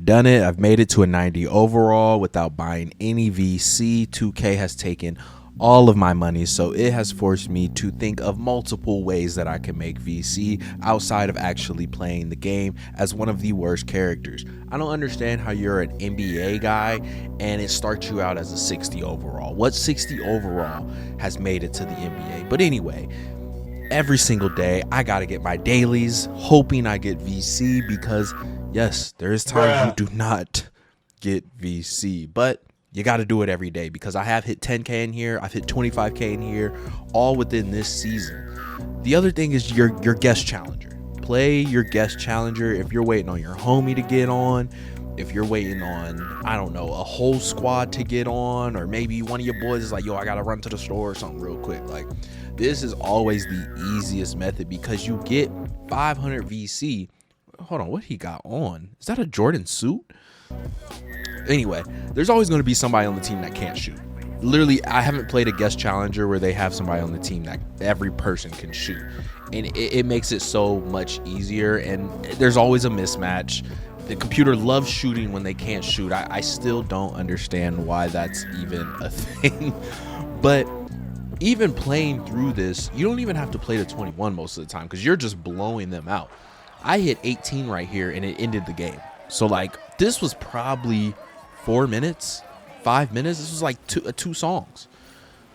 I've done it. I've made it to a 90 overall without buying any VC. 2K has taken all of my money, so it has forced me to think of multiple ways that I can make VC outside of actually playing the game as one of the worst characters. I don't understand how you're an NBA guy and it starts you out as a 60 overall. What 60 overall has made it to the NBA? But anyway, every single day I gotta get my dailies, hoping I get VC, because yes, there is times you do not get VC, but you got to do it every day, because I have hit 10K in here, I've hit 25K in here, all within this season. The other thing is your guest challenger. Play your guest challenger if you're waiting on your homie to get on, if you're waiting on, I don't know, a whole squad to get on, or maybe one of your boys is like, yo, I got to run to the store or something real quick. Like, this is always the easiest method, because you get 500 VC. Hold on, what he got on? Is that a Jordan suit? Anyway, there's always going to be somebody on the team that can't shoot. Literally, I haven't played a guest challenger where they have somebody on the team that every person can shoot. And it makes it so much easier. And there's always a mismatch. The computer loves shooting when they can't shoot. I still don't understand why that's even a thing. But even playing through this, you don't even have to play to 21 most of the time, because you're just blowing them out. I hit 18 right here and it ended the game. So like, this was probably 4 minutes, 5 minutes. This was like two songs.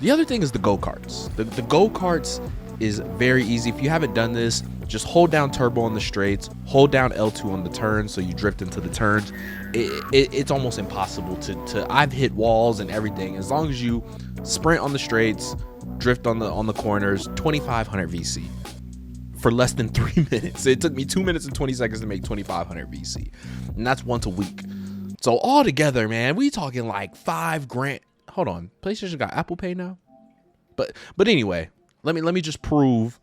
The other thing is the go-karts. The go-karts is very easy. If you haven't done this, just hold down turbo on the straights, hold down L2 on the turns so you drift into the turns. It's almost impossible to I've hit walls and everything. As long as you sprint on the straights, drift on the corners, 2500 VC for less than 3 minutes. It took me 2 minutes and 20 seconds to make 2500 VC, and that's once a week. So all together, man, we talking like $5,000. Hold on, PlayStation got Apple Pay now. But anyway, let me just prove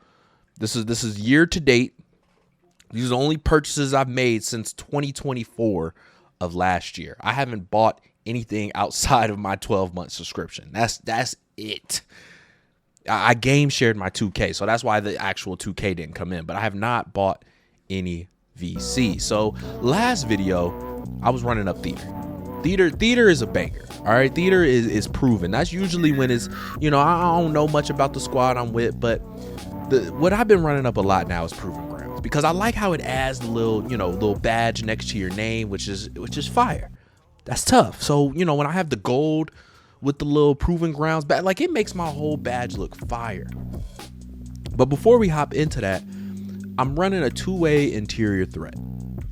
this is year to date. These are the only purchases I've made since 2024 of last year. I haven't bought anything outside of my 12-month subscription. That's it. I game shared my 2K, so that's why the actual 2K didn't come in, but I have not bought any VC. So last video, I was running up Theater. Theater is a banger. All right, Theater is proven. That's usually when it's, I don't know much about the squad I'm with, but what I've been running up a lot now is Proven Grounds, because I like how it adds the little badge next to your name, which is fire. That's tough. So, when I have the gold with the little Proven Grounds badge, like, it makes my whole badge look fire. But before we hop into that, I'm running a two-way interior threat.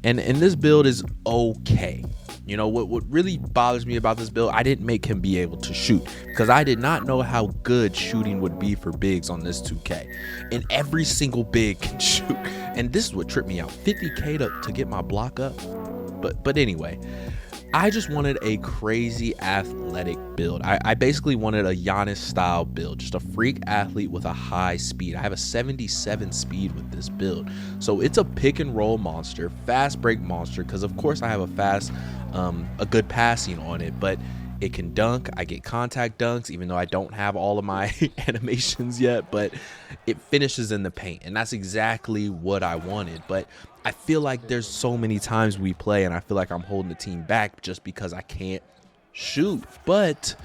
And this build is okay. What really bothers me about this build, I didn't make him be able to shoot, because I did not know how good shooting would be for bigs on this 2K. And every single big can shoot. And this is what tripped me out. 50K to get my block up. But anyway, I just wanted a crazy athletic build. I basically wanted a Giannis style build, just a freak athlete with a high speed. I have a 77 speed with this build. So it's a pick and roll monster, fast break monster, because of course I have a good passing on it, but it can dunk. I get contact dunks, even though I don't have all of my animations yet, but it finishes in the paint, and that's exactly what I wanted. But I feel like there's so many times we play and I feel like I'm holding the team back just because I can't shoot. But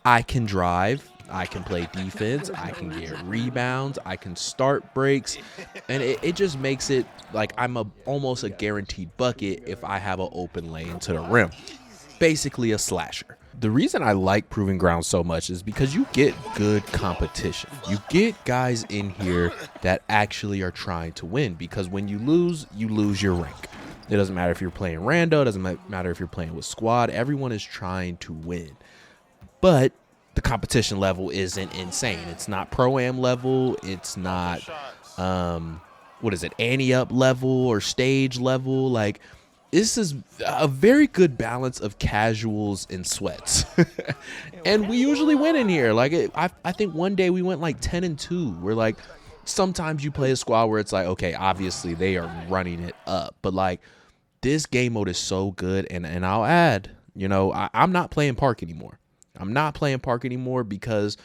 I can drive, I can play defense, I can get rebounds, I can start breaks, and it just makes it like I'm almost a guaranteed bucket if I have an open lane to the rim. Basically a slasher. The reason I like Proving Ground so much is because you get good competition. You get guys in here that actually are trying to win, because when you lose your rank. It doesn't matter if you're playing rando, it doesn't matter if you're playing with squad. Everyone is trying to win. But the competition level isn't insane. It's not pro-am level. It's not, ante up level or stage level. Like, this is a very good balance of casuals and sweats. And we usually win in here. Like, I think one day we went like 10-2. We're like, sometimes you play a squad where it's like, okay, obviously they are running it up. But like, this game mode is so good. And I'll add, I'm not playing Park anymore. I'm not playing Park anymore because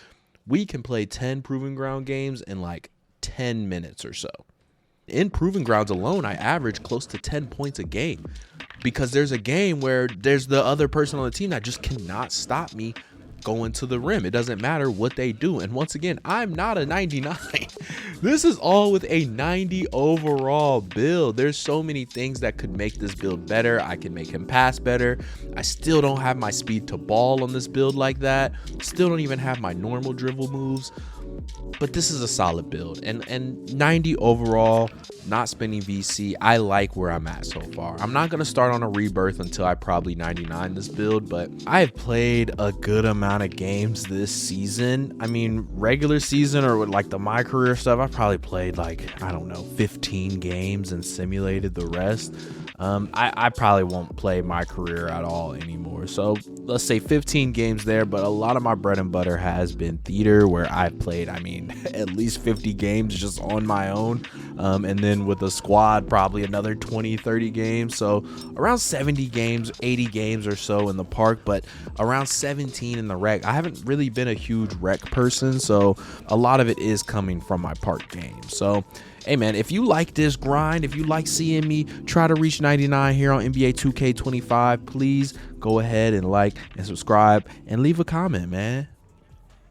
we can play 10 Proving Ground games in like 10 minutes or so. In Proving Grounds alone, I average close to 10 points a game because there's a game where there's the other person on the team that just cannot stop me going to the rim. It doesn't matter what they do. And once again, I'm not a 99. This is all with a 90 overall build. There's so many things that could make this build better. I can make him pass better. I still don't have my speed to ball on this build like that. Still don't even have my normal dribble moves. But this is a solid build, and 90 overall, not spending VC. I like where I'm at so far. I'm not going to start on a rebirth until I probably 99 this build, but I have played a good amount of games this season. I mean, regular season or with like the My Career stuff, I probably played like, I don't know, 15 games and simulated the rest. I probably won't play My Career at all anymore. So let's say 15 games there, but a lot of my bread and butter has been theater, where I've played, I mean, at least 50 games just on my own. And then with a squad, probably another 20, 30 games. So around 70 games, 80 games or so in the park, but around 17 in the rec. I haven't really been a huge rec person, so a lot of it is coming from my park games. So hey man, if you like this grind, if you like seeing me try to reach 99 here on NBA 2K25, please go ahead and like and subscribe and leave a comment, man.